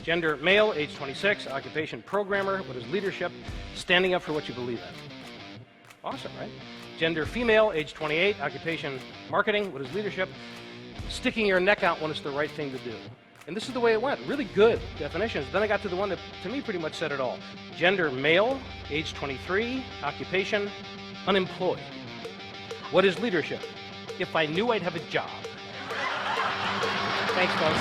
Gender, male, age 26, occupation, programmer. What is leadership? Standing up for what you believe in. Awesome, right? Gender, female, age 28, occupation, marketing. What is leadership? Sticking your neck out when it's the right thing to do. And this is the way it went. Really good definitions. Then I got to the one that, to me, pretty much said it all. Gender, male, age 23, occupation, unemployed. What is leadership? If I knew I'd have a job. Thanks, folks.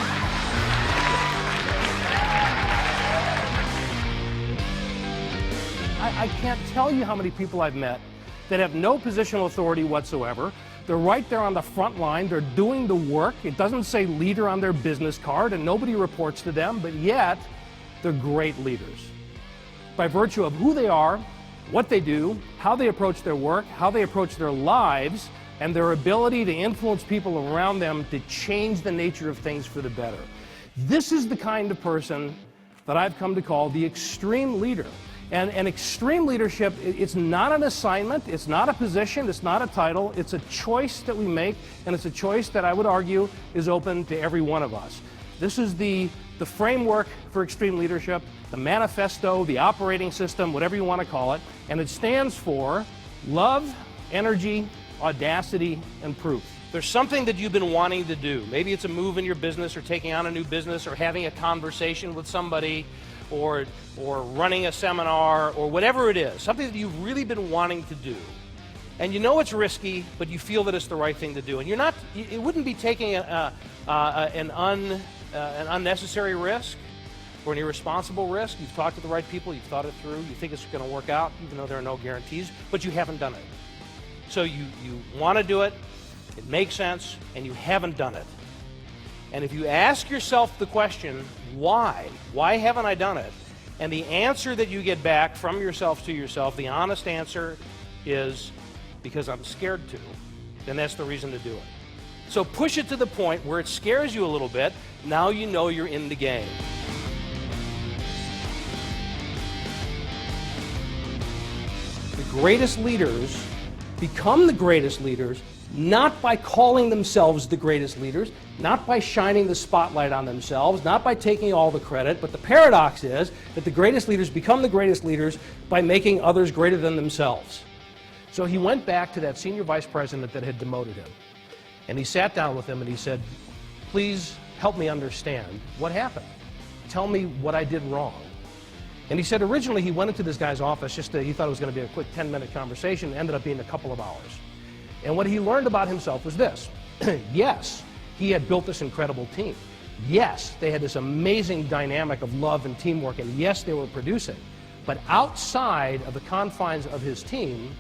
I can't tell you how many people I've met that have no positional authority whatsoever. They're right there on the front line. They're doing the work. It doesn't say leader on their business card, and nobody reports to them, but yet they're great leaders. By virtue of who they are, what they do, how they approach their work, how they approach their lives, and their ability to influence people around them to change the nature of things for the better. This is the kind of person that I've come to call the extreme leader. And extreme leadership, it's not an assignment, it's not a position, it's not a title, it's a choice that we make, and it's a choice that I would argue is open to every one of us. This is the framework for extreme leadership, the manifesto, the operating system, whatever you want to call it, and it stands for love, energy, audacity, and proof. There's something that you've been wanting to do. Maybe it's a move in your business, or taking on a new business, or having a conversation with somebody, or running a seminar, or whatever it is, something that you've really been wanting to do. And you know it's risky, but you feel that it's the right thing to do. And it wouldn't be taking an unnecessary risk or an irresponsible risk. You've talked to the right people, you've thought it through, you think it's going to work out, even though there are no guarantees, but you haven't done it. So you want to do it, it makes sense, and you haven't done it. And if you ask yourself the question, why? Why haven't I done it? And the answer that you get back from yourself to yourself, the honest answer is because I'm scared to, then that's the reason to do it. So push it to the point where it scares you a little bit. Now you know you're in the game. The greatest leaders become the greatest leaders not by calling themselves the greatest leaders, not by shining the spotlight on themselves, not by taking all the credit, but the paradox is that the greatest leaders become the greatest leaders by making others greater than themselves. So he went back to that senior vice president that had demoted him, and he sat down with him and he said, please help me understand what happened. Tell me what I did wrong. And he said originally he went into this guy's office, he thought it was going to be a quick 10-minute conversation, it ended up being a couple of hours. And what he learned about himself was this. Yes, he had built this incredible team. Yes, they had this amazing dynamic of love and teamwork, and yes, they were producing. But outside of the confines of his team,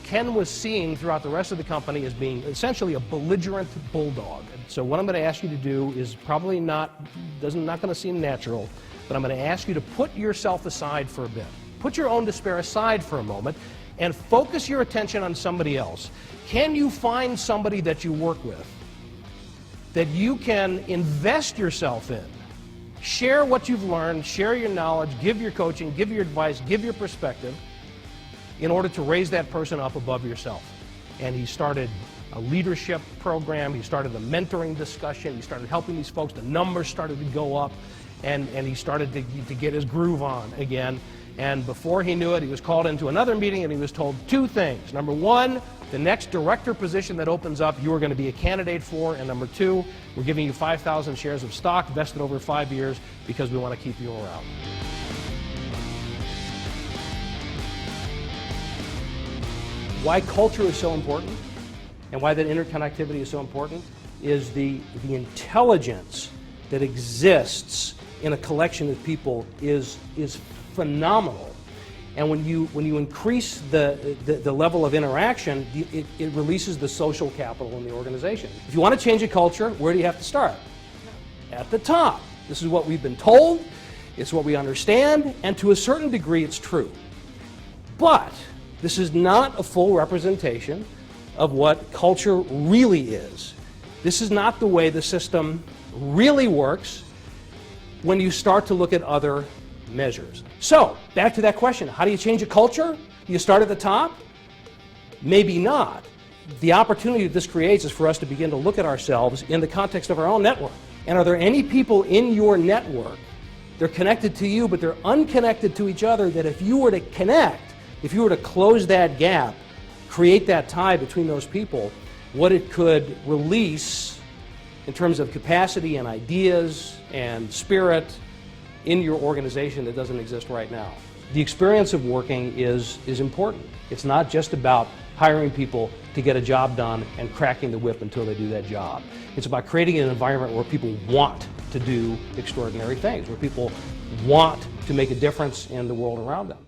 Ken was seen throughout the rest of the company as being essentially a belligerent bulldog. So what I'm going to ask you to do is probably not going to seem natural, but I'm going to ask you to put yourself aside for a bit. Put your own despair aside for a moment and focus your attention on somebody else. Can you find somebody that you work with that you can invest yourself in? Share what you've learned, share your knowledge, give your coaching, give your advice, give your perspective in order to raise that person up above yourself. And he started a leadership program, he started a mentoring discussion, he started helping these folks, the numbers started to go up, and he started to get his groove on again. And before he knew it, he was called into another meeting and he was told two things. Number one, the next director position that opens up, you are going to be a candidate for. And number two, we're giving you 5,000 shares of stock vested over 5 years because we want to keep you around. Why culture is so important and why that interconnectivity is so important is the intelligence that exists in a collection of people is phenomenal. And when you increase the level of interaction, it releases the social capital in the organization. If you want to change a culture, where do you have to start? At the top. This is what we've been told, it's what we understand, and to a certain degree it's true. But this is not a full representation of what culture really is. This is not the way the system really works when you start to look at other measures. So, back to that question, how do you change a culture? Do you start at the top? Maybe not. The opportunity that this creates is for us to begin to look at ourselves in the context of our own network. And are there any people in your network they're connected to you, but they're unconnected to each other, that if you were to connect, if you were to close that gap, create that tie between those people, what it could release in terms of capacity and ideas and spirit in your organization that doesn't exist right now. The experience of working is important. It's not just about hiring people to get a job done and cracking the whip until they do that job. It's about creating an environment where people want to do extraordinary things, where people want to make a difference in the world around them.